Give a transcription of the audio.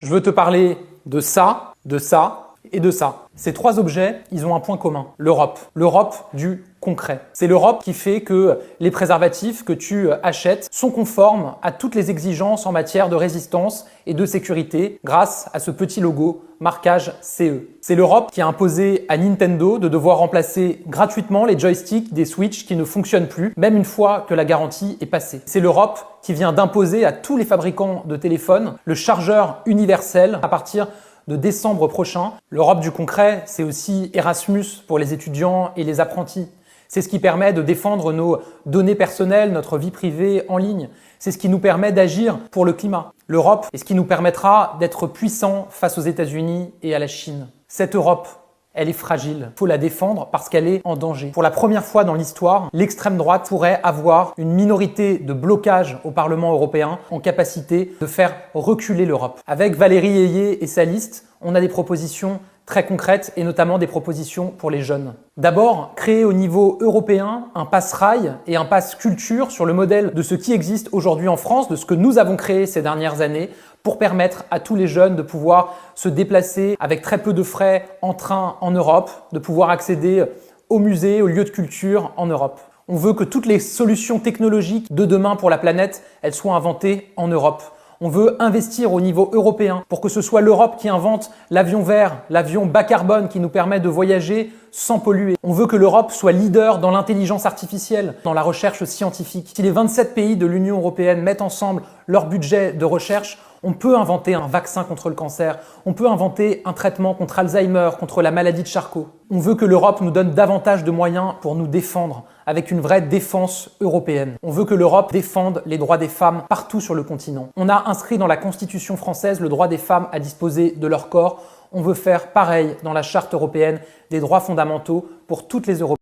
Je veux te parler de ça et de ça. Ces trois objets, ils ont un point commun, l'Europe. L'Europe du concret. C'est l'Europe qui fait que les préservatifs que tu achètes sont conformes à toutes les exigences en matière de résistance et de sécurité grâce à ce petit logo marquage CE. C'est l'Europe qui a imposé à Nintendo de devoir remplacer gratuitement les joysticks des Switch qui ne fonctionnent plus, même une fois que la garantie est passée. C'est l'Europe qui vient d'imposer à tous les fabricants de téléphones le chargeur universel à partir de décembre prochain. L'Europe du concret, c'est aussi Erasmus pour les étudiants et les apprentis. C'est ce qui permet de défendre nos données personnelles, notre vie privée en ligne. C'est ce qui nous permet d'agir pour le climat. L'Europe est ce qui nous permettra d'être puissants face aux États-Unis et à la Chine. Cette Europe, elle est fragile. Il faut la défendre parce qu'elle est en danger. Pour la première fois dans l'histoire, l'extrême droite pourrait avoir une minorité de blocage au Parlement européen en capacité de faire reculer l'Europe. Avec Valérie Ayé et sa liste, on a des propositions très concrètes et notamment des propositions pour les jeunes. D'abord, créer au niveau européen un pass rail et un pass culture sur le modèle de ce qui existe aujourd'hui en France, de ce que nous avons créé ces dernières années pour permettre à tous les jeunes de pouvoir se déplacer avec très peu de frais en train en Europe, de pouvoir accéder aux musées, aux lieux de culture en Europe. On veut que toutes les solutions technologiques de demain pour la planète, elles soient inventées en Europe. On veut investir au niveau européen pour que ce soit l'Europe qui invente l'avion vert, l'avion bas carbone qui nous permet de voyager sans polluer. On veut que l'Europe soit leader dans l'intelligence artificielle, dans la recherche scientifique. Si les 27 pays de l'Union européenne mettent ensemble leur budget de recherche, on peut inventer un vaccin contre le cancer, on peut inventer un traitement contre Alzheimer, contre la maladie de Charcot. On veut que l'Europe nous donne davantage de moyens pour nous défendre, avec une vraie défense européenne. On veut que l'Europe défende les droits des femmes partout sur le continent. On a inscrit dans la Constitution française le droit des femmes à disposer de leur corps. On veut faire pareil dans la Charte européenne des droits fondamentaux pour toutes les Européennes.